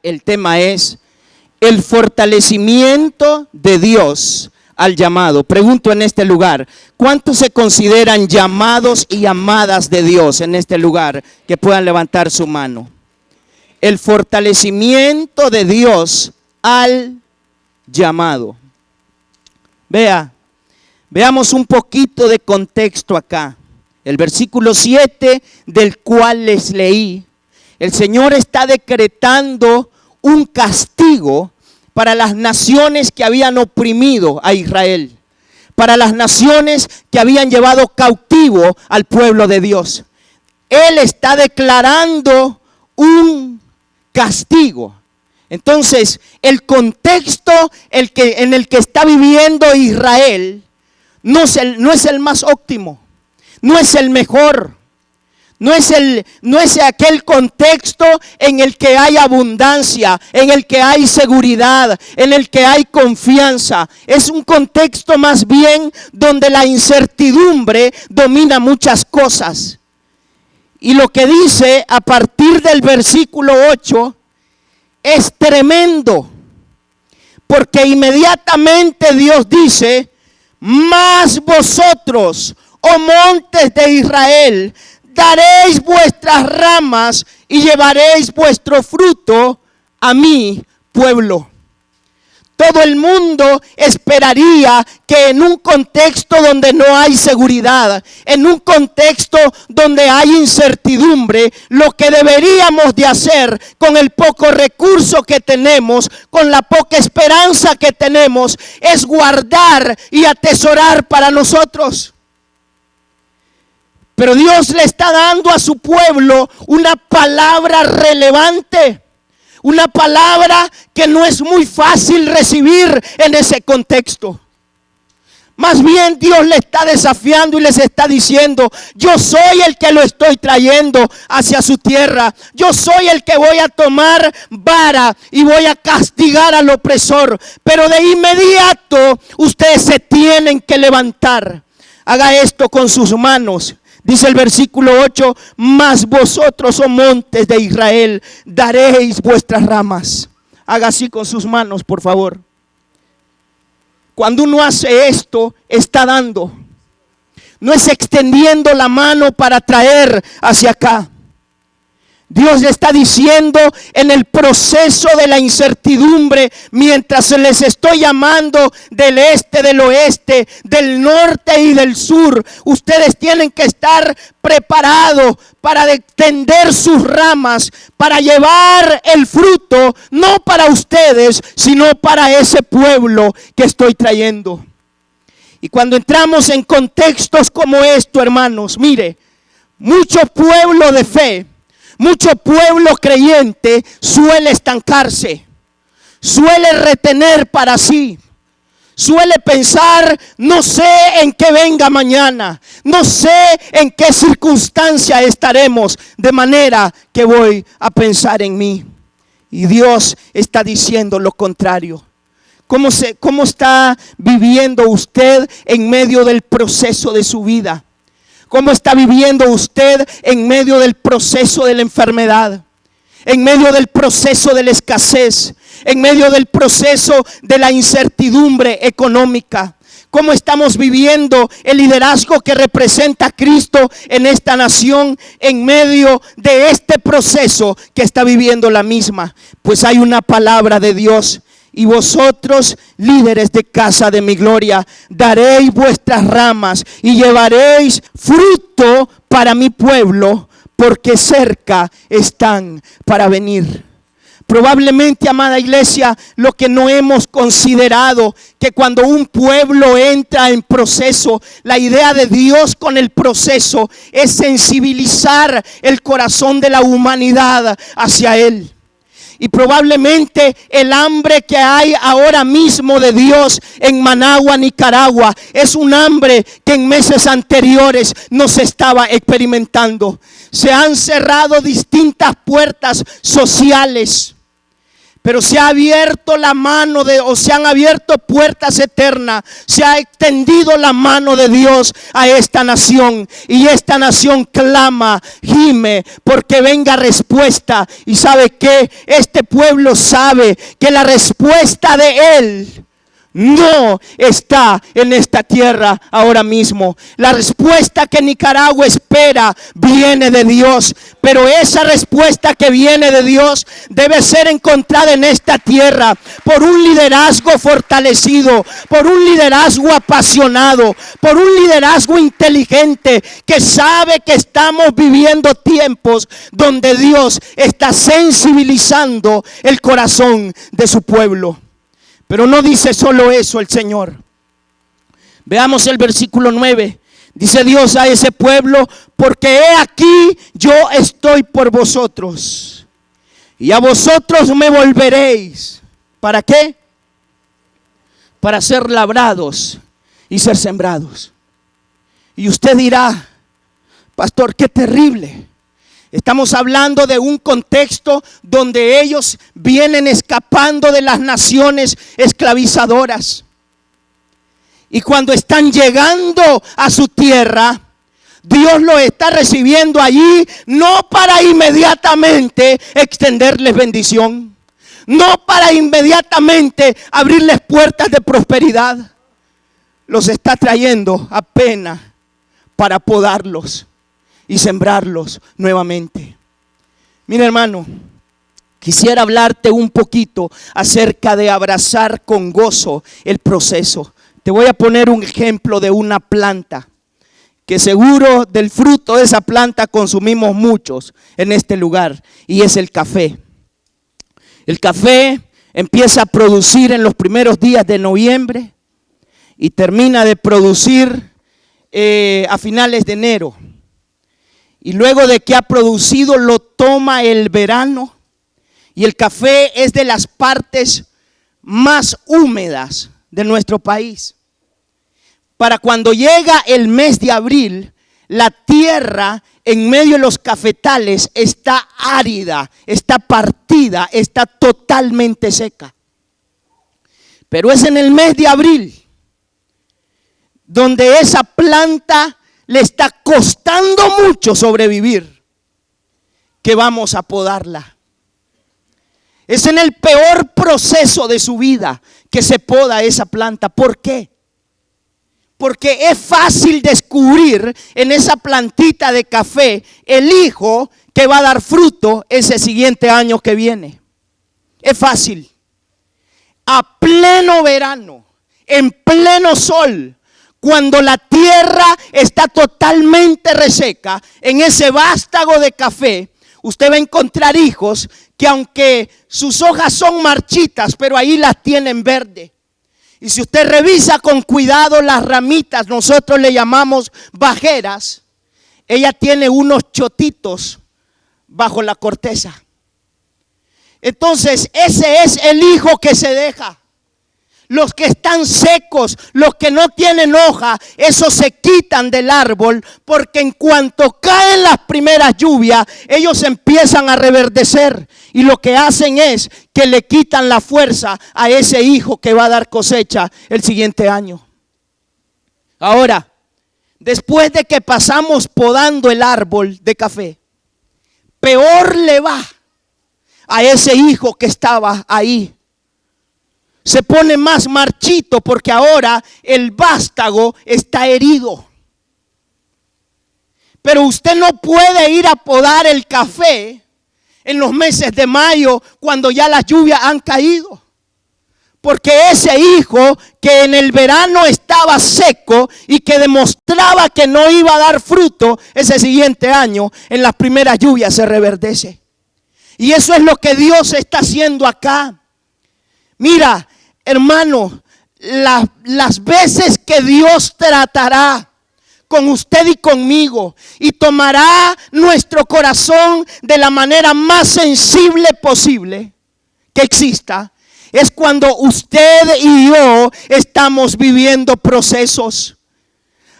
El tema es el fortalecimiento de Dios al llamado. Pregunto en este lugar, ¿cuántos se consideran llamados y amadas de Dios en este lugar? Que puedan levantar su mano. El fortalecimiento de Dios al llamado. Veamos un poquito de contexto acá. El versículo 7 del cual les leí, el Señor está decretando un castigo para las naciones que habían oprimido a Israel, para las naciones que habían llevado cautivo al pueblo de Dios. Él está declarando un castigo. Entonces, el contexto en el que está viviendo Israel no es el más óptimo, no es el mejor. No es aquel contexto en el que hay abundancia, en el que hay seguridad, en el que hay confianza. Es un contexto más bien donde la incertidumbre domina muchas cosas. Y lo que dice a partir del versículo 8 es tremendo. Porque inmediatamente Dios dice: mas vosotros, oh montes de Israel, daréis vuestras ramas y llevaréis vuestro fruto a mi pueblo. Todo el mundo esperaría que en un contexto donde no hay seguridad, en un contexto donde hay incertidumbre, lo que deberíamos de hacer con el poco recurso que tenemos, con la poca esperanza que tenemos, es guardar y atesorar para nosotros. Pero Dios le está dando a su pueblo una palabra relevante, una palabra que no es muy fácil recibir en ese contexto. Más bien Dios le está desafiando y les está diciendo: yo soy el que lo estoy trayendo hacia su tierra. Yo soy el que voy a tomar vara y voy a castigar al opresor. Pero de inmediato ustedes se tienen que levantar. Haga esto con sus manos. Dice el versículo 8: mas vosotros, oh montes de Israel, daréis vuestras ramas. Haga así con sus manos, por favor. Cuando uno hace esto, está dando. No es extendiendo la mano para traer hacia acá. Dios le está diciendo en el proceso de la incertidumbre, mientras les estoy llamando del este, del oeste, del norte y del sur, ustedes tienen que estar preparados para extender sus ramas, para llevar el fruto, no para ustedes, sino para ese pueblo que estoy trayendo. Y cuando entramos en contextos como esto, hermanos, mire, mucho pueblo de fe, mucho pueblo creyente suele estancarse, suele retener para sí, suele pensar: no sé en qué venga mañana, no sé en qué circunstancia estaremos, de manera que voy a pensar en mí. Y Dios está diciendo lo contrario. ¿Cómo está viviendo usted en medio del proceso de su vida? ¿Cómo está viviendo usted en medio del proceso de la enfermedad? En medio del proceso de la escasez, en medio del proceso de la incertidumbre económica. ¿Cómo estamos viviendo el liderazgo que representa a Cristo en esta nación en medio de este proceso que está viviendo la misma? Pues hay una palabra de Dios. Y vosotros, líderes de casa de mi gloria, daréis vuestras ramas y llevaréis fruto para mi pueblo, porque cerca están para venir. Probablemente, amada iglesia, lo que no hemos considerado, que cuando un pueblo entra en proceso, la idea de Dios con el proceso es sensibilizar el corazón de la humanidad hacia Él. Y probablemente el hambre que hay ahora mismo de Dios en Managua, Nicaragua, es un hambre que en meses anteriores no se estaba experimentando. Se han cerrado distintas puertas sociales. Pero se ha abierto la mano se han abierto puertas eternas. Se ha extendido la mano de Dios a esta nación. Y esta nación clama, gime, porque venga respuesta. Y sabe que este pueblo sabe que la respuesta de Él no está en esta tierra ahora mismo. La respuesta que Nicaragua espera viene de Dios. Pero esa respuesta que viene de Dios debe ser encontrada en esta tierra por un liderazgo fortalecido, por un liderazgo apasionado, por un liderazgo inteligente que sabe que estamos viviendo tiempos donde Dios está sensibilizando el corazón de su pueblo. Pero no dice solo eso el Señor. Veamos el versículo 9. Dice Dios a ese pueblo: porque he aquí yo estoy por vosotros, y a vosotros me volveréis. ¿Para qué? Para ser labrados y ser sembrados. Y usted dirá: pastor, qué terrible. Estamos hablando de un contexto donde ellos vienen escapando de las naciones esclavizadoras. Y cuando están llegando a su tierra, Dios los está recibiendo allí, no para inmediatamente extenderles bendición, no para inmediatamente abrirles puertas de prosperidad. Los está trayendo apenas para podarlos y sembrarlos nuevamente. Mira, hermano, quisiera hablarte un poquito acerca de abrazar con gozo el proceso. Te voy a poner un ejemplo de una planta que seguro del fruto de esa planta consumimos muchos en este lugar, y es el café. El café empieza a producir en los primeros días de noviembre y termina de producir a finales de enero. Y luego de que ha producido, lo toma el verano. Y el café es de las partes más húmedas de nuestro país. Para cuando llega el mes de abril, la tierra en medio de los cafetales está árida, está partida, está totalmente seca. Pero es en el mes de abril donde esa planta le está costando mucho sobrevivir, que vamos a podarla. Es en el peor proceso de su vida que se poda esa planta. ¿Por qué? Porque es fácil descubrir en esa plantita de café el hijo que va a dar fruto ese siguiente año que viene. Es fácil. A pleno verano, en pleno sol, cuando la tierra está totalmente reseca, en ese vástago de café, usted va a encontrar hijos que, aunque sus hojas son marchitas, pero ahí las tienen verde. Y si usted revisa con cuidado las ramitas, nosotros le llamamos bajeras, ella tiene unos chotitos bajo la corteza. Entonces ese es el hijo que se deja. Los que están secos, los que no tienen hoja, esos se quitan del árbol, porque en cuanto caen las primeras lluvias, ellos empiezan a reverdecer, y lo que hacen es que le quitan la fuerza a ese hijo que va a dar cosecha el siguiente año. Ahora, después de que pasamos podando el árbol de café, peor le va a ese hijo que estaba ahí. Se pone más marchito porque ahora el vástago está herido. Pero usted no puede ir a podar el café en los meses de mayo cuando ya las lluvias han caído. Porque ese hijo que en el verano estaba seco y que demostraba que no iba a dar fruto ese siguiente año, en las primeras lluvias se reverdece. Y eso es lo que Dios está haciendo acá. Mira, hermano, las veces que Dios tratará con usted y conmigo y tomará nuestro corazón de la manera más sensible posible que exista, es cuando usted y yo estamos viviendo procesos.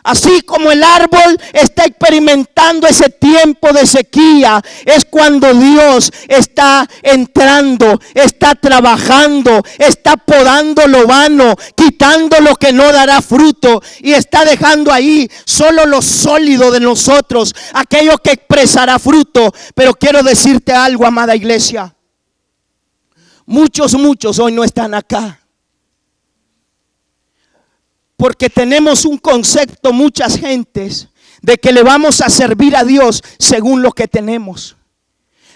Así como el árbol está experimentando ese tiempo de sequía, es cuando Dios está entrando, está trabajando, está podando lo vano, quitando lo que no dará fruto y está dejando ahí solo lo sólido de nosotros, aquello que expresará fruto. Pero quiero decirte algo, amada iglesia. Muchos hoy no están acá porque tenemos un concepto, muchas gentes, de que le vamos a servir a Dios según lo que tenemos.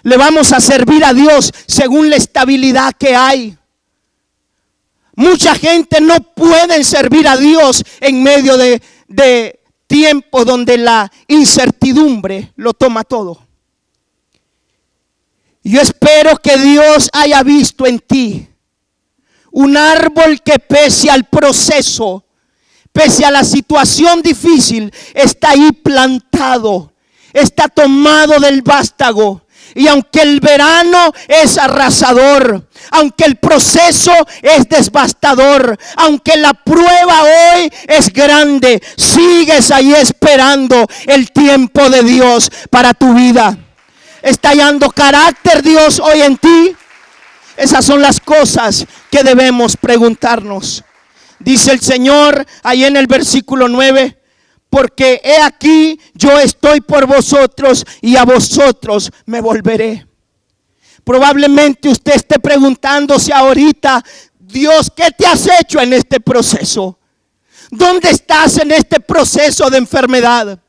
Le vamos a servir a Dios según la estabilidad que hay. Mucha gente no puede servir a Dios en medio de tiempos donde la incertidumbre lo toma todo. Yo espero que Dios haya visto en ti un árbol que pese al proceso, pese a la situación difícil, está ahí plantado, está tomado del vástago. Y aunque el verano es arrasador, aunque el proceso es devastador, aunque la prueba hoy es grande, sigues ahí esperando el tiempo de Dios para tu vida. ¿Está hallando carácter Dios hoy en ti? Esas son las cosas que debemos preguntarnos. Dice el Señor ahí en el versículo 9, porque he aquí yo estoy por vosotros y a vosotros me volveré. Probablemente usted esté preguntándose ahorita, Dios, ¿qué te has hecho en este proceso? ¿Dónde estás en este proceso de enfermedad?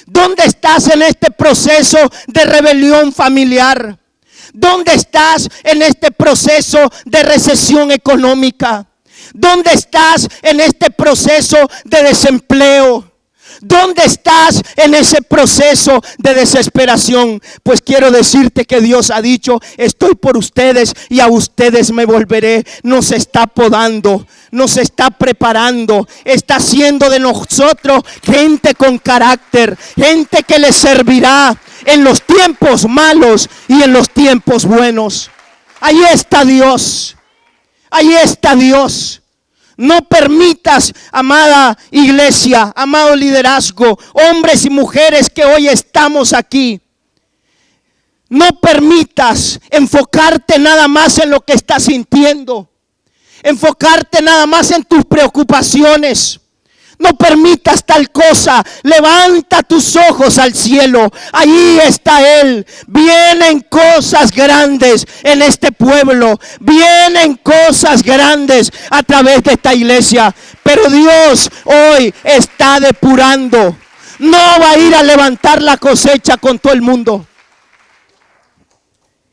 ¿Dónde estás en este proceso de rebelión familiar? ¿Dónde estás en este proceso de recesión económica? ¿Dónde estás en este proceso de desempleo? ¿Dónde estás en ese proceso de desesperación? Pues quiero decirte que Dios ha dicho, estoy por ustedes y a ustedes me volveré. Nos está podando, nos está preparando, está haciendo de nosotros gente con carácter, gente que le servirá en los tiempos malos y en los tiempos buenos. Ahí está Dios, ahí está Dios. No permitas, amada iglesia, amado liderazgo, hombres y mujeres que hoy estamos aquí, no permitas enfocarte nada más en lo que estás sintiendo, enfocarte nada más en tus preocupaciones. No permitas tal cosa. Levanta tus ojos al cielo. Ahí está Él. Vienen cosas grandes en este pueblo. Vienen cosas grandes a través de esta iglesia. Pero Dios hoy está depurando. No va a ir a levantar la cosecha con todo el mundo.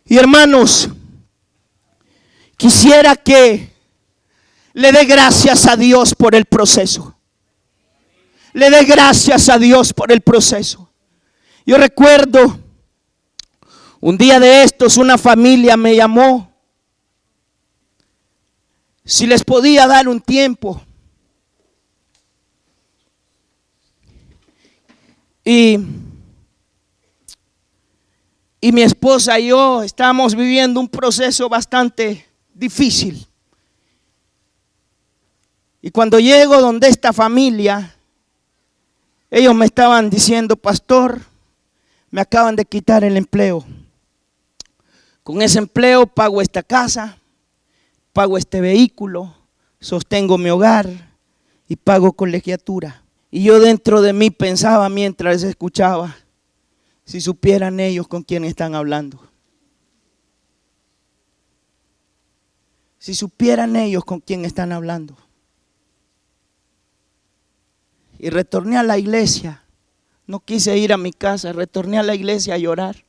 Y hermanos, quisiera que le dé gracias a Dios por el proceso. Le dé gracias a Dios por el proceso. Yo recuerdo un día de estos, una familia me llamó si les podía dar un tiempo. Y mi esposa y yo estábamos viviendo un proceso bastante difícil. Y cuando llego donde esta familia, ellos me estaban diciendo, pastor, me acaban de quitar el empleo. Con ese empleo pago esta casa, pago este vehículo, sostengo mi hogar y pago colegiatura. Y yo dentro de mí pensaba mientras escuchaba, si supieran ellos con quién están hablando. Si supieran ellos con quién están hablando. Y retorné a la iglesia. No quise ir a mi casa, retorné a la iglesia a llorar.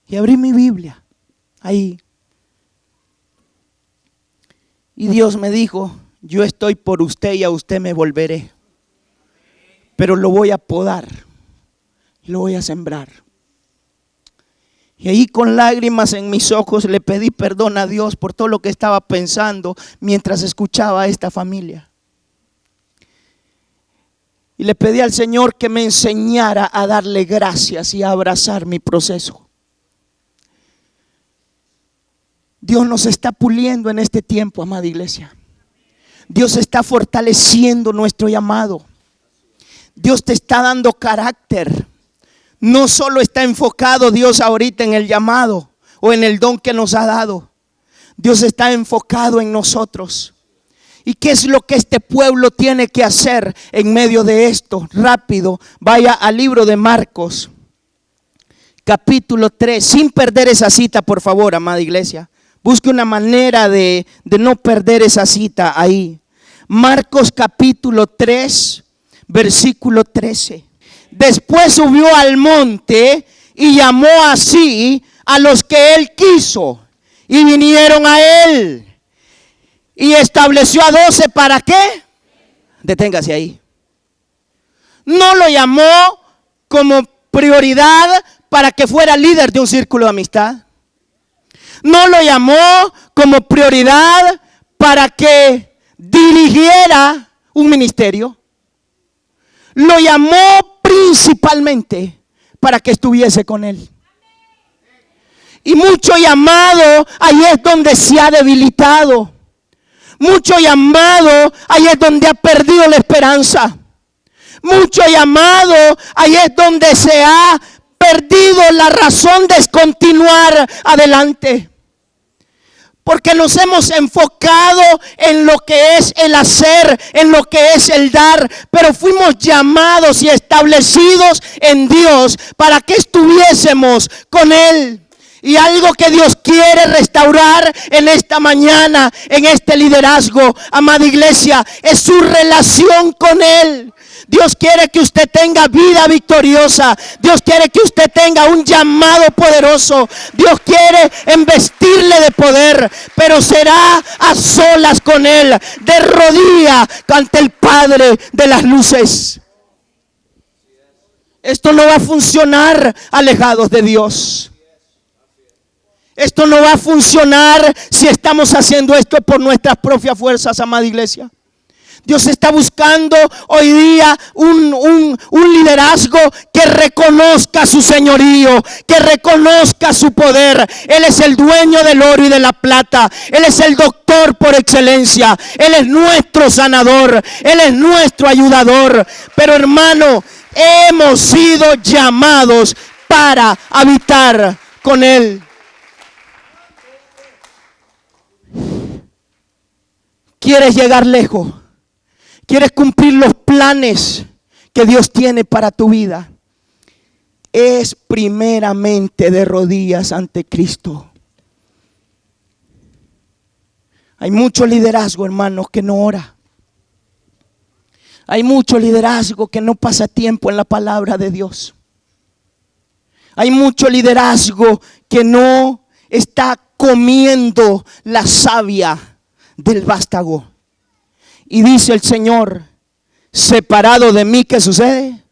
Y abrí mi Biblia ahí. Y Dios me dijo, yo estoy por usted y a usted me volveré. Pero lo voy a podar y lo voy a sembrar. Y ahí con lágrimas en mis ojos le pedí perdón a Dios por todo lo que estaba pensando mientras escuchaba a esta familia. Y le pedí al Señor que me enseñara a darle gracias y a abrazar mi proceso. Dios nos está puliendo en este tiempo, amada iglesia. Dios está fortaleciendo nuestro llamado. Dios te está dando carácter. No solo está enfocado Dios ahorita en el llamado o en el don que nos ha dado. Dios está enfocado en nosotros. ¿Y qué es lo que este pueblo tiene que hacer en medio de esto? Rápido, vaya al libro de Marcos, capítulo 3, sin perder esa cita, por favor, amada iglesia. Busque una manera de no perder esa cita ahí. Marcos capítulo 3, versículo 13. Después subió al monte y llamó así a los que él quiso, y vinieron a él. Y estableció a 12 ¿para qué? Deténgase ahí. No lo llamó como prioridad para que fuera líder de un círculo de amistad. No lo llamó como prioridad para que dirigiera un ministerio. Lo llamó principalmente para que estuviese con él. Y mucho llamado, ahí es donde se ha debilitado. Mucho llamado, ahí es donde ha perdido la esperanza. Mucho llamado, ahí es donde se ha perdido la razón de continuar adelante. Porque nos hemos enfocado en lo que es el hacer, en lo que es el dar. Pero fuimos llamados y establecidos en Dios para que estuviésemos con Él. Y algo que Dios quiere restaurar en esta mañana, en este liderazgo, amada iglesia, es su relación con Él. Dios quiere que usted tenga vida victoriosa. Dios quiere que usted tenga un llamado poderoso. Dios quiere embestirle de poder, pero será a solas con Él, de rodillas ante el Padre de las luces. Esto no va a funcionar alejados de Dios. Esto no va a funcionar si estamos haciendo esto por nuestras propias fuerzas, amada iglesia. Dios está buscando hoy día un liderazgo que reconozca su señorío, que reconozca su poder. Él es el dueño del oro y de la plata. Él es el doctor por excelencia. Él es nuestro sanador. Él es nuestro ayudador. Pero hermano, hemos sido llamados para habitar con Él. ¿Quieres llegar lejos? ¿Quieres cumplir los planes que Dios tiene para tu vida? Es primeramente de rodillas ante Cristo. Hay mucho liderazgo, hermanos, que no ora. Hay mucho liderazgo que no pasa tiempo en la palabra de Dios. Hay mucho liderazgo que no está comiendo la savia del vástago. Y dice el Señor, separado de mí, ¿qué sucede?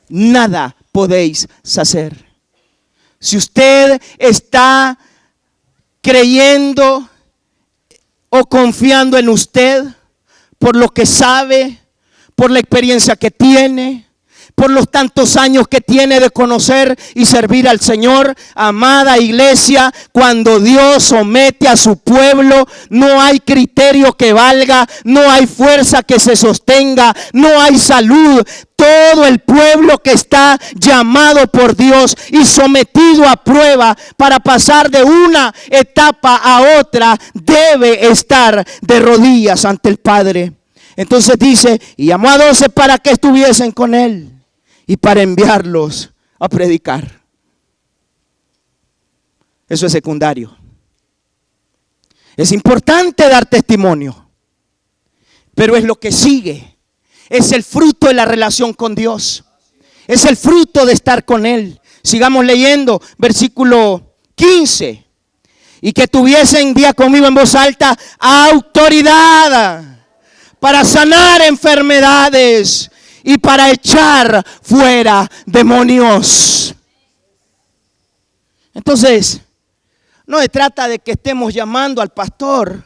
Nada podéis hacer. Si usted está creyendo o confiando en usted por lo que sabe, por la experiencia que tiene, por los tantos años que tiene de conocer y servir al Señor, amada iglesia, cuando Dios somete a su pueblo, no hay criterio que valga, no hay fuerza que se sostenga, no hay salud. Todo el pueblo que está llamado por Dios y sometido a prueba para pasar de una etapa a otra, debe estar de rodillas ante el Padre. Entonces dice, y llamó a 12 para que estuviesen con Él y para enviarlos a predicar. Eso es secundario. Es importante dar testimonio, pero es lo que sigue. Es el fruto de la relación con Dios. Es el fruto de estar con Él. Sigamos leyendo, versículo 15. Y que tuviesen, día conmigo en voz alta, autoridad para sanar enfermedades y para echar fuera demonios. Entonces, no se trata de que estemos llamando al pastor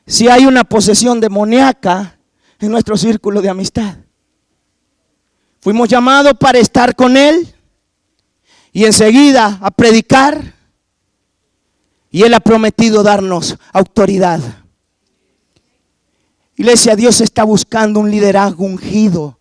si hay una posesión demoníaca en nuestro círculo de amistad. Fuimos llamados para estar con Él y enseguida a predicar, y Él ha prometido darnos autoridad. Iglesia, Dios está buscando un liderazgo ungido.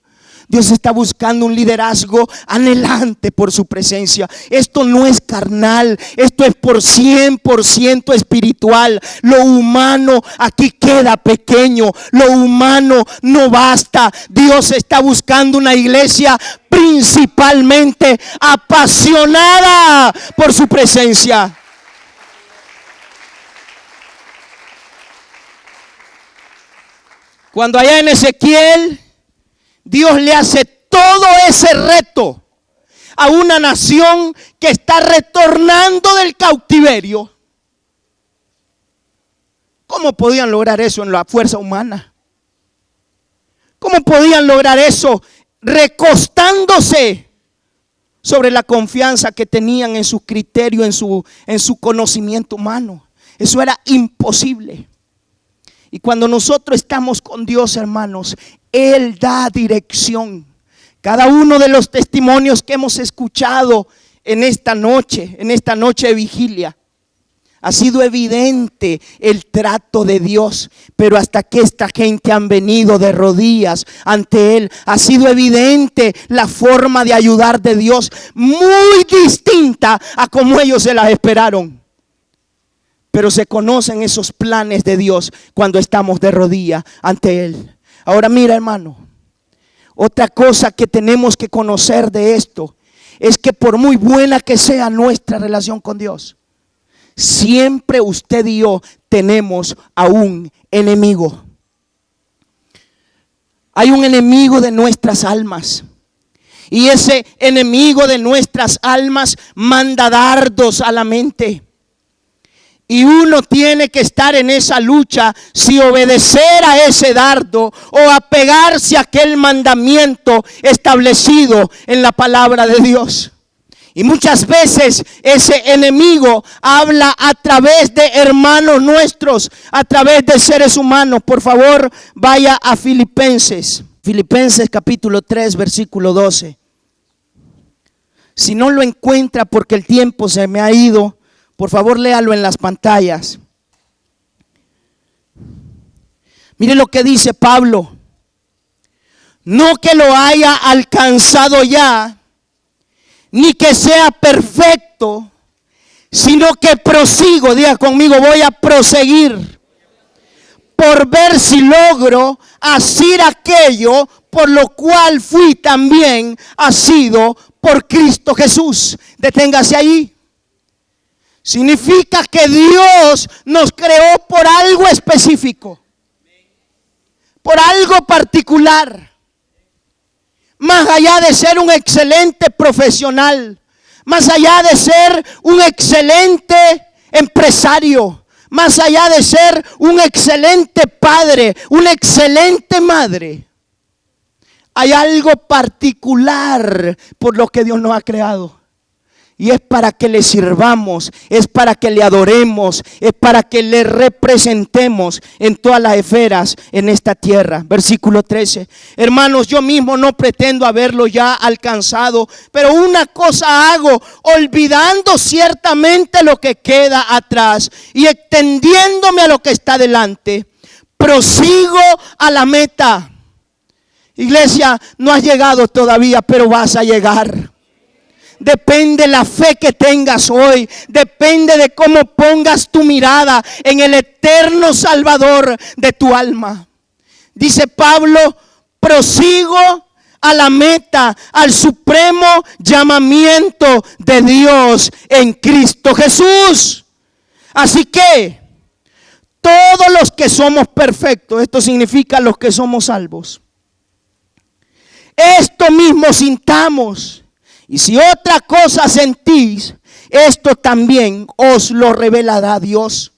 Dios está buscando un liderazgo anhelante por su presencia. Esto no es carnal, esto es por 100% espiritual. Lo humano aquí queda pequeño, lo humano no basta. Dios está buscando una iglesia principalmente apasionada por su presencia. Cuando allá en Ezequiel, Dios le hace todo ese reto a una nación que está retornando del cautiverio. ¿Cómo podían lograr eso en la fuerza humana? ¿Cómo podían lograr eso recostándose sobre la confianza que tenían en su criterio, en su conocimiento humano? Eso era imposible. Y cuando nosotros estamos con Dios, hermanos, Él da dirección. Cada uno de los testimonios que hemos escuchado en esta noche de vigilia, ha sido evidente el trato de Dios. Pero hasta que esta gente han venido de rodillas ante Él, ha sido evidente la forma de ayudar de Dios, muy distinta a como ellos se las esperaron. Pero se conocen esos planes de Dios cuando estamos de rodillas ante Él. Ahora mira, hermano, otra cosa que tenemos que conocer de esto es que por muy buena que sea nuestra relación con Dios, siempre usted y yo tenemos a un enemigo. Hay un enemigo de nuestras almas. Y ese enemigo de nuestras almas manda dardos a la mente. Y uno tiene que estar en esa lucha, si obedecer a ese dardo o apegarse a aquel mandamiento establecido en la palabra de Dios. Y muchas veces ese enemigo habla a través de hermanos nuestros, a través de seres humanos. Por favor, vaya a Filipenses capítulo 3, versículo 12. Si no lo encuentra porque el tiempo se me ha ido, por favor, léalo en las pantallas. Mire lo que dice Pablo. No que lo haya alcanzado ya, ni que sea perfecto, sino que prosigo. Diga conmigo, voy a proseguir por ver si logro hacer aquello por lo cual fui también asido por Cristo Jesús. Deténgase ahí. Significa que Dios nos creó por algo específico, por algo particular. Más allá de ser un excelente profesional, más allá de ser un excelente empresario, más allá de ser un excelente padre, una excelente madre, hay algo particular por lo que Dios nos ha creado. Y es para que le sirvamos, es para que le adoremos, es para que le representemos en todas las esferas en esta tierra. Versículo 13. Hermanos, yo mismo no pretendo haberlo ya alcanzado, pero una cosa hago, olvidando ciertamente lo que queda atrás y extendiéndome a lo que está delante, prosigo a la meta. Iglesia, no has llegado todavía, pero vas a llegar. Depende la fe que tengas hoy. Depende de cómo pongas tu mirada en el eterno Salvador de tu alma. Dice Pablo, prosigo a la meta, al supremo llamamiento de Dios en Cristo Jesús. Así que todos los que somos perfectos, esto significa los que somos salvos, esto mismo sintamos. Y si otra cosa sentís, esto también os lo revelará Dios.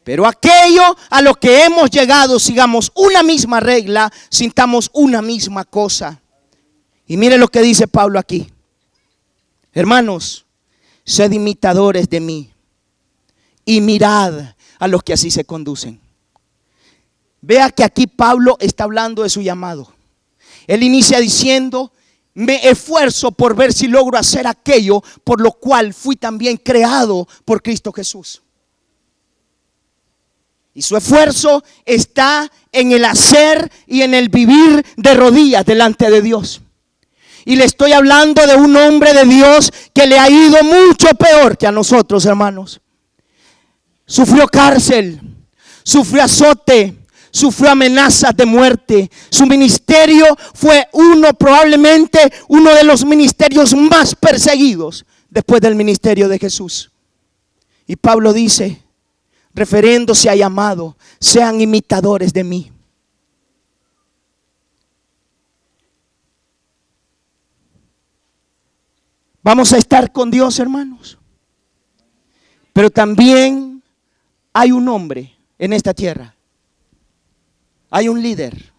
Pero aquello a lo que hemos llegado, sigamos una misma regla, sintamos una misma cosa. Y mire lo que dice Pablo aquí. Hermanos, sed imitadores de mí y mirad a los que así se conducen. Vea que aquí Pablo está hablando de su llamado. Él inicia diciendo: me esfuerzo por ver si logro hacer aquello por lo cual fui también creado por Cristo Jesús. Y su esfuerzo está en el hacer y en el vivir de rodillas delante de Dios. Y le estoy hablando de un hombre de Dios que le ha ido mucho peor que a nosotros, hermanos. Sufrió cárcel, sufrió azote, sufrió amenazas de muerte. Su ministerio fue probablemente uno de los ministerios más perseguidos después del ministerio de Jesús. Y Pablo dice, refiriéndose a llamado, sean imitadores de mí. Vamos a estar con Dios, hermanos. Pero también hay un hombre en esta tierra. Hay un líder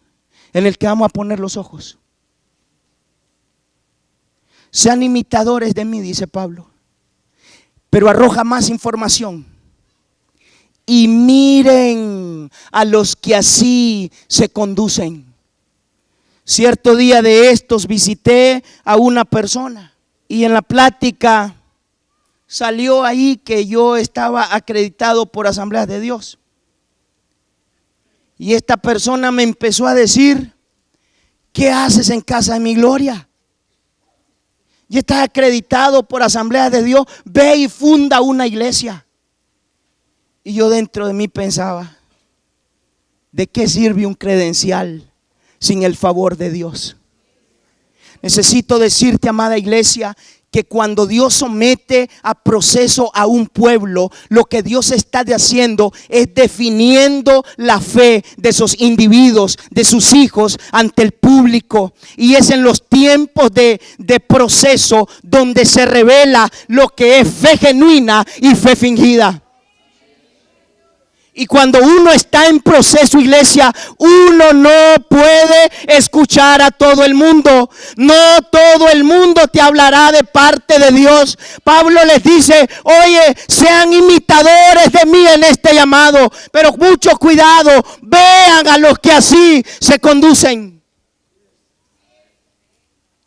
en el que vamos a poner los ojos. Sean imitadores de mí, dice Pablo. Pero arroja más información. Y miren a los que así se conducen. Cierto día de estos visité a una persona. Y en la plática salió ahí que yo estaba acreditado por Asambleas de Dios. Y esta persona me empezó a decir, ¿qué haces en Casa de mi Gloria? Y estás acreditado por Asambleas de Dios, ve y funda una iglesia. Y yo dentro de mí pensaba, ¿de qué sirve un credencial sin el favor de Dios? Necesito decirte, amada iglesia, que cuando Dios somete a proceso a un pueblo, lo que Dios está haciendo es definiendo la fe de esos individuos, de sus hijos ante el público. Y es en los tiempos de proceso donde se revela lo que es fe genuina y fe fingida. Y cuando uno está en proceso, iglesia, uno no puede escuchar a todo el mundo. No todo el mundo te hablará de parte de Dios. Pablo les dice, oye, sean imitadores de mí en este llamado. Pero mucho cuidado, vean a los que así se conducen.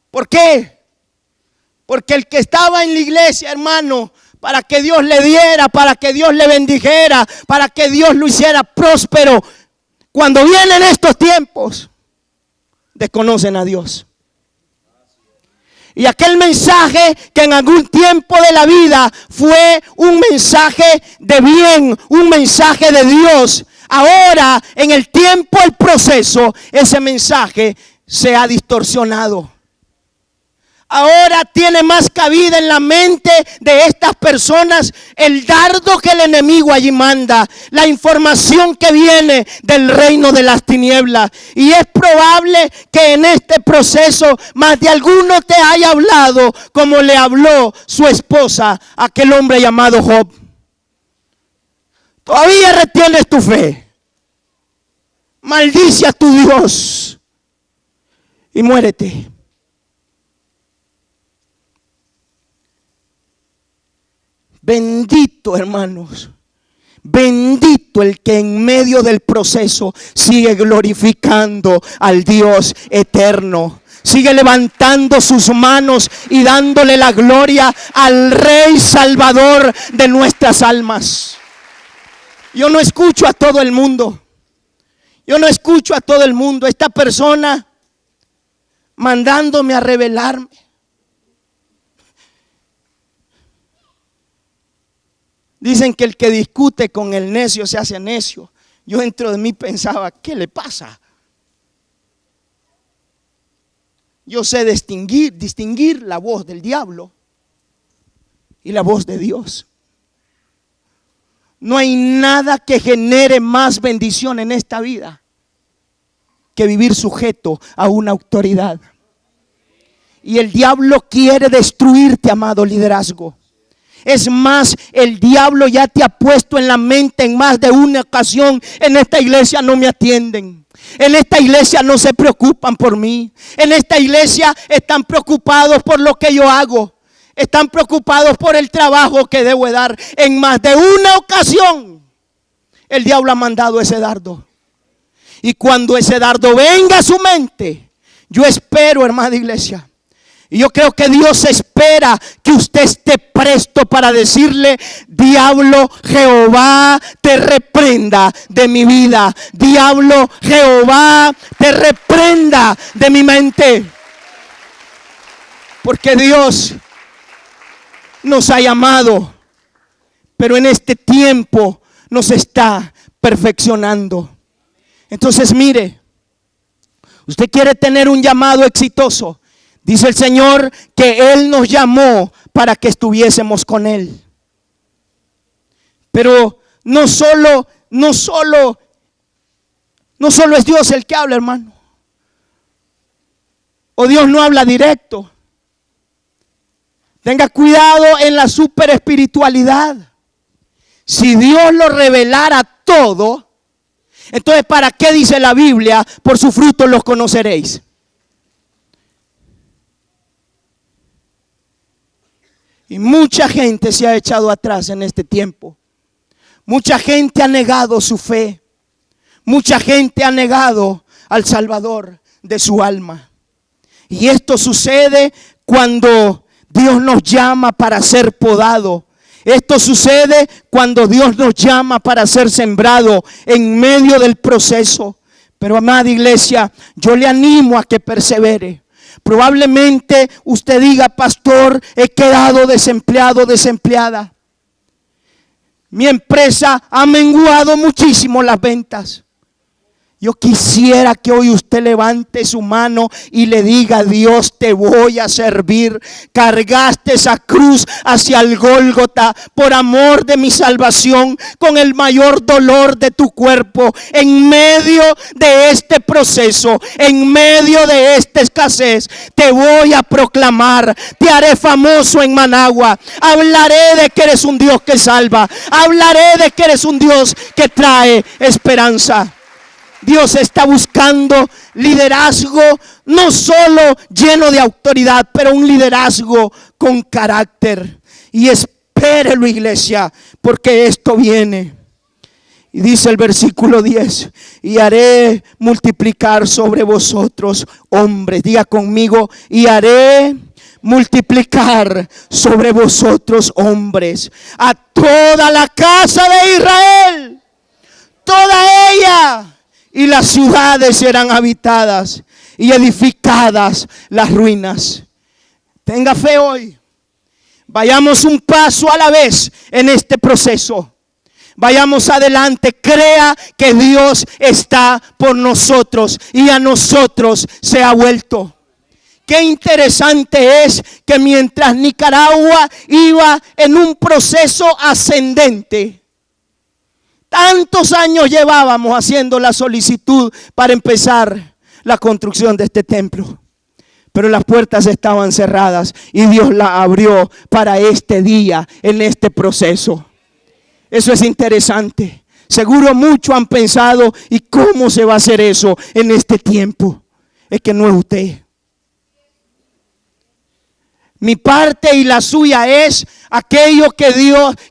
¿Por qué? Porque el que estaba en la iglesia, hermano, para que Dios le diera, para que Dios le bendijera, para que Dios lo hiciera próspero, cuando vienen estos tiempos, desconocen a Dios. Y aquel mensaje que en algún tiempo de la vida fue un mensaje de bien, un mensaje de Dios, ahora en el tiempo del proceso, ese mensaje se ha distorsionado. Ahora tiene más cabida en la mente de estas personas el dardo que el enemigo allí manda, la información que viene del reino de las tinieblas. Y es probable que en este proceso más de alguno te haya hablado como le habló su esposa, aquel hombre llamado Job. Todavía retienes tu fe. Maldice a tu Dios y muérete. Bendito, hermanos, bendito el que en medio del proceso sigue glorificando al Dios eterno. Sigue levantando sus manos y dándole la gloria al Rey Salvador de nuestras almas. Yo no escucho a todo el mundo. Yo no escucho a todo el mundo. Esta persona mandándome a rebelarme. Dicen que el que discute con el necio se hace necio. Yo dentro de mí pensaba, ¿qué le pasa? Yo sé distinguir la voz del diablo y la voz de Dios. No hay nada que genere más bendición en esta vida que vivir sujeto a una autoridad. Y el diablo quiere destruirte, amado liderazgo. Es más, el diablo ya te ha puesto en la mente en más de una ocasión: en esta iglesia no me atienden, en esta iglesia no se preocupan por mí, en esta iglesia están preocupados por lo que yo hago, están preocupados por el trabajo que debo dar. En más de una ocasión el diablo ha mandado ese dardo. Y cuando ese dardo venga a su mente, yo espero, hermana iglesia, Y yo creo que Dios espera que usted esté presto para decirle: diablo, Jehová te reprenda de mi vida. Diablo, Jehová te reprenda de mi mente. Porque Dios nos ha llamado, pero en este tiempo nos está perfeccionando. Entonces mire, usted quiere tener un llamado exitoso. Dice el Señor que Él nos llamó para que estuviésemos con Él. Pero no solo es Dios el que habla, hermano. O Dios no habla directo. Tenga cuidado en la super espiritualidad. Si Dios lo revelara todo, entonces ¿para qué dice la Biblia? Por sus frutos los conoceréis. Y mucha gente se ha echado atrás en este tiempo. Mucha gente ha negado su fe. Mucha gente ha negado al Salvador de su alma. Y esto sucede cuando Dios nos llama para ser podado. Esto sucede cuando Dios nos llama para ser sembrado en medio del proceso. Pero amada iglesia, yo le animo a que persevere. Probablemente usted diga: pastor, he quedado desempleado, desempleada. Mi empresa ha menguado muchísimo las ventas. Yo quisiera que hoy usted levante su mano y le diga: Dios, te voy a servir. Cargaste esa cruz hacia el Gólgota por amor de mi salvación, con el mayor dolor de tu cuerpo. En medio de este proceso, en medio de esta escasez, te voy a proclamar. Te haré famoso en Managua. Hablaré de que eres un Dios que salva. Hablaré de que eres un Dios que trae esperanza. Dios está buscando liderazgo no solo lleno de autoridad, pero un liderazgo con carácter. Y espérelo, iglesia, porque esto viene. Y dice el versículo 10: y haré multiplicar sobre vosotros hombres. Diga conmigo: y haré multiplicar sobre vosotros hombres, a toda la casa de Israel, toda ella. Y las ciudades serán habitadas y edificadas las ruinas. Tenga fe hoy. Vayamos un paso a la vez en este proceso. Vayamos adelante. Crea que Dios está por nosotros y a nosotros se ha vuelto. Qué interesante es que mientras Nicaragua iba en un proceso ascendente, tantos años llevábamos haciendo la solicitud para empezar la construcción de este templo. Pero las puertas estaban cerradas y Dios la abrió para este día, en este proceso. Eso es interesante. Seguro muchos han pensado: ¿y cómo se va a hacer eso en este tiempo? Es que no es usted. Mi parte y la suya es aquello que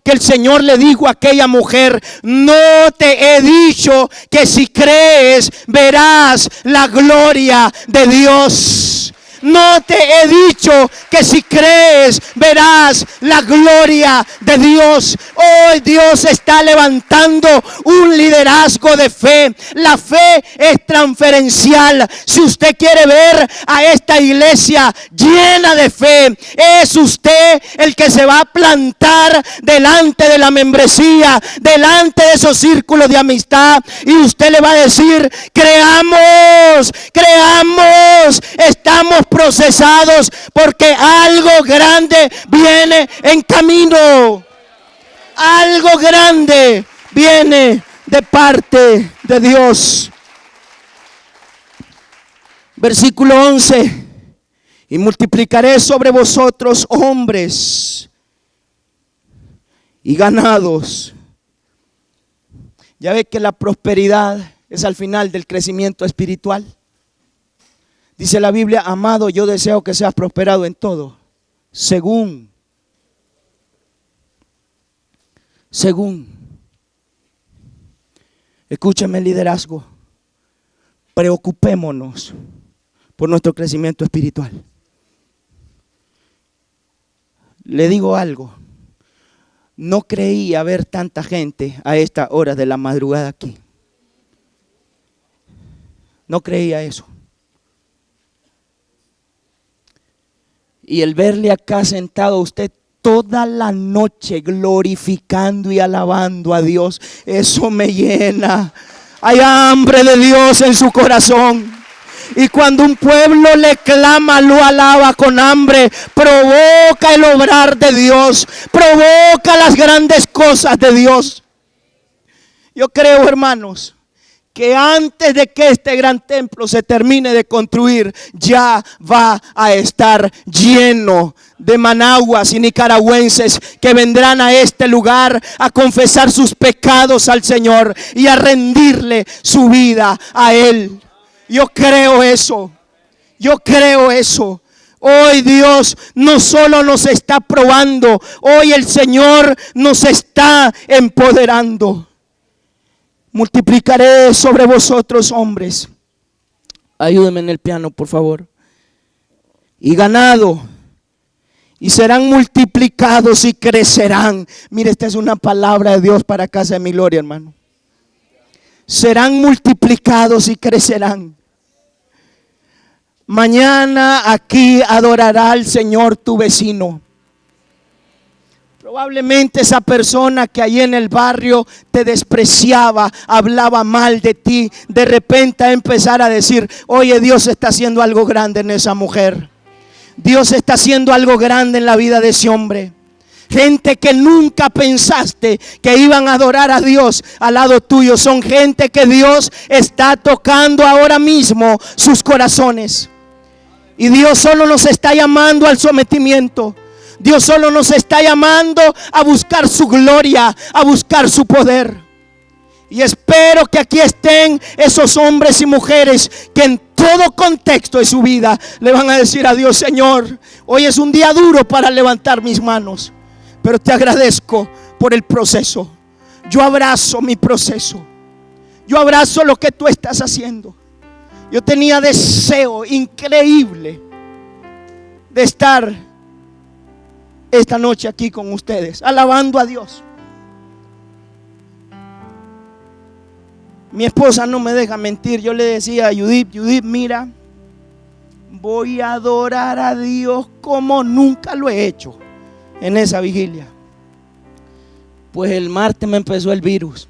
el Señor le dijo a aquella mujer: no te he dicho que si crees verás la gloria de Dios. No te he dicho que si crees verás la gloria de Dios. Hoy Dios está levantando un liderazgo de fe. La fe es transferencial. Si usted quiere ver a esta iglesia llena de fe, es usted el que se va a plantar delante de la membresía, delante de esos círculos de amistad, y usted le va a decir: creamos, creamos, estamos procesados porque algo grande viene en camino. Algo grande viene de parte de Dios. Versículo 11: y multiplicaré sobre vosotros hombres y ganados. Ya ve que la prosperidad es al final del crecimiento espiritual. Dice la Biblia: amado, yo deseo que seas prosperado en todo, según. Escúchame, liderazgo. Preocupémonos por nuestro crecimiento espiritual. Le digo algo. No creía ver tanta gente a esta hora de la madrugada aquí. No creía eso. Y el verle acá sentado a usted toda la noche glorificando y alabando a Dios, eso me llena. Hay hambre de Dios en su corazón. Y cuando un pueblo le clama, lo alaba con hambre, provoca el obrar de Dios, provoca las grandes cosas de Dios. Yo creo, hermanos, que antes de que este gran templo se termine de construir, ya va a estar lleno de managuas y nicaragüenses que vendrán a este lugar a confesar sus pecados al Señor y a rendirle su vida a Él. Yo creo eso. Yo creo eso. Hoy Dios no solo nos está probando, hoy el Señor nos está empoderando. Multiplicaré sobre vosotros hombres. Ayúdenme en el piano, por favor. Y ganado. Y serán multiplicados y crecerán. Mire, esta es una palabra de Dios para Casa de mi Gloria, hermano. Serán multiplicados y crecerán. Mañana aquí adorará al Señor tu vecino. Probablemente esa persona que allí en el barrio te despreciaba, hablaba mal de ti, de repente a empezar a decir: oye, Dios está haciendo algo grande en esa mujer. Dios está haciendo algo grande en la vida de ese hombre. Gente que nunca pensaste que iban a adorar a Dios al lado tuyo, son gente que Dios está tocando ahora mismo sus corazones. Y Dios solo nos está llamando al sometimiento. Dios solo nos está llamando a buscar su gloria, a buscar su poder. Y espero que aquí estén esos hombres y mujeres que en todo contexto de su vida le van a decir a Dios: Señor, hoy es un día duro para levantar mis manos, pero te agradezco por el proceso. Yo abrazo mi proceso. Yo abrazo lo que tú estás haciendo. Yo tenía deseo increíble de estar esta noche aquí con ustedes, alabando a Dios. Mi esposa no me deja mentir. Yo le decía a Judith, mira, voy a adorar a Dios como nunca lo he hecho en esa vigilia. Pues el martes me empezó el virus.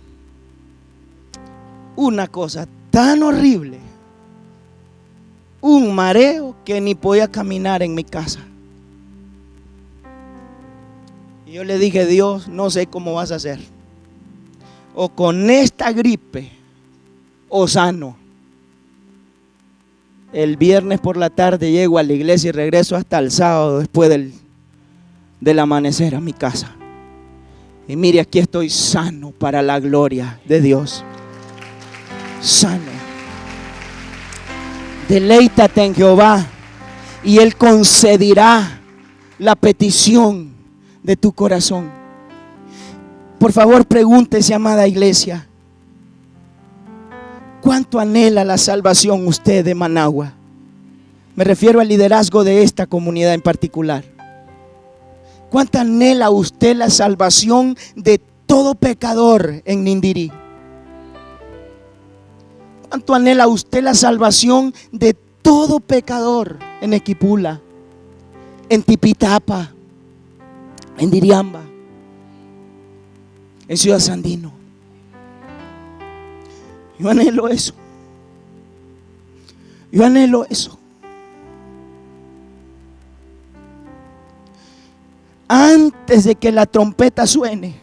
Una cosa tan horrible. Un mareo que ni podía caminar en mi casa. Y yo le dije: Dios, no sé cómo vas a hacer. O con esta gripe o sano. El viernes por la tarde llego a la iglesia y regreso hasta el sábado después del amanecer a mi casa. Y mire, aquí estoy sano para la gloria de Dios. Sano. Deleítate en Jehová y Él concederá la petición de tu corazón. Por favor, pregúntese, amada iglesia, ¿cuánto anhela la salvación usted de Managua? Me refiero al liderazgo de esta comunidad en particular. ¿Cuánto anhela usted la salvación de todo pecador en Nindirí? ¿Cuánto anhela usted la salvación de todo pecador en Equipula, en Tipitapa, en Diriamba, en Ciudad Sandino? Yo anhelo eso. Yo anhelo eso. Antes de que la trompeta suene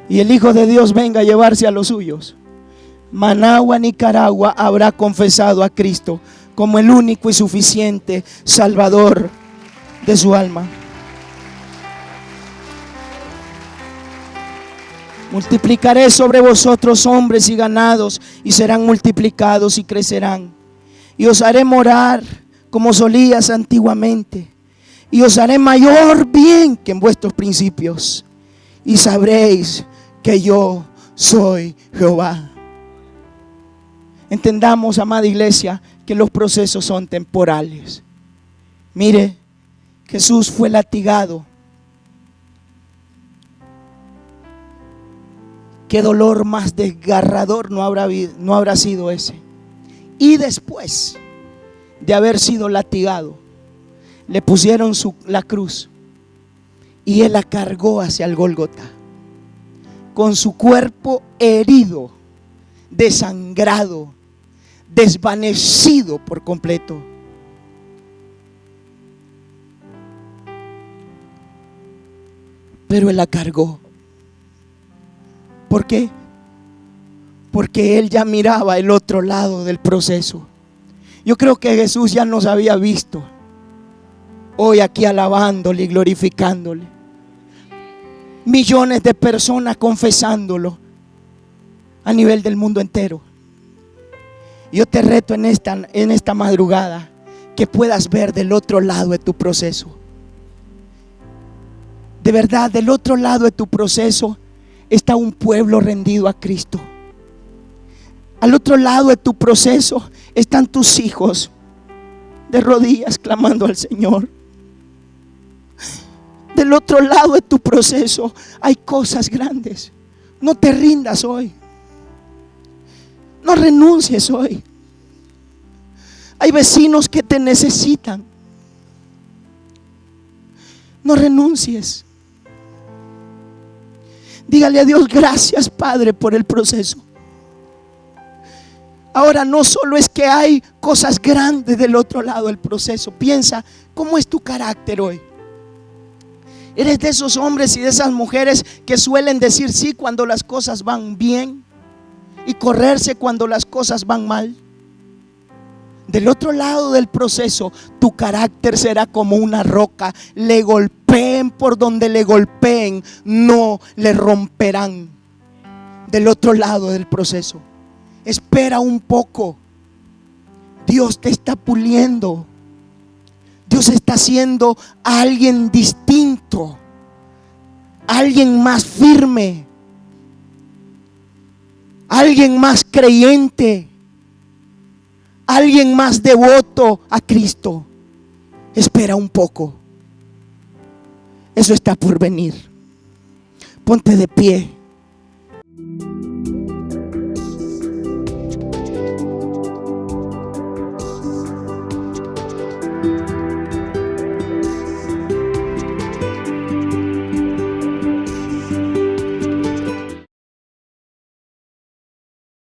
y el Hijo de Dios venga a llevarse a los suyos, Managua, Nicaragua habrá confesado a Cristo como el único y suficiente Salvador de su alma. Multiplicaré sobre vosotros hombres y ganados, y serán multiplicados y crecerán. Y os haré morar como solías antiguamente, y os haré mayor bien que en vuestros principios, y sabréis que yo soy Jehová. Entendamos, amada iglesia, que los procesos son temporales. Mire, Jesús fue latigado. Qué dolor más desgarrador no habrá sido ese. Y después de haber sido latigado, le pusieron la cruz y él la cargó hacia el Gólgota con su cuerpo herido, desangrado, desvanecido por completo. Pero él la cargó. ¿Por qué? Porque él ya miraba el otro lado del proceso. Yo creo que Jesús ya nos había visto hoy aquí alabándole y glorificándole. Millones de personas confesándolo a nivel del mundo entero. Yo te reto en esta madrugada que puedas ver del otro lado de tu proceso. De verdad, del otro lado de tu proceso está un pueblo rendido a Cristo. Al otro lado de tu proceso están tus hijos de rodillas clamando al Señor. Del otro lado de tu proceso hay cosas grandes. No te rindas hoy. No renuncies hoy. Hay vecinos que te necesitan. No renuncies. Dígale a Dios: gracias, Padre, por el proceso. Ahora no solo es que hay cosas grandes del otro lado del proceso. Piensa, ¿cómo es tu carácter hoy? ¿Eres de esos hombres y de esas mujeres que suelen decir sí cuando las cosas van bien y correrse cuando las cosas van mal? Del otro lado del proceso, tu carácter será como una roca. Le golpeen por donde le golpeen, no le romperán. Del otro lado del proceso, espera un poco. Dios te está puliendo. Dios está haciendo a alguien distinto, alguien más firme, alguien más creyente, alguien más devoto a Cristo. Espera un poco. Eso está por venir. Ponte de pie.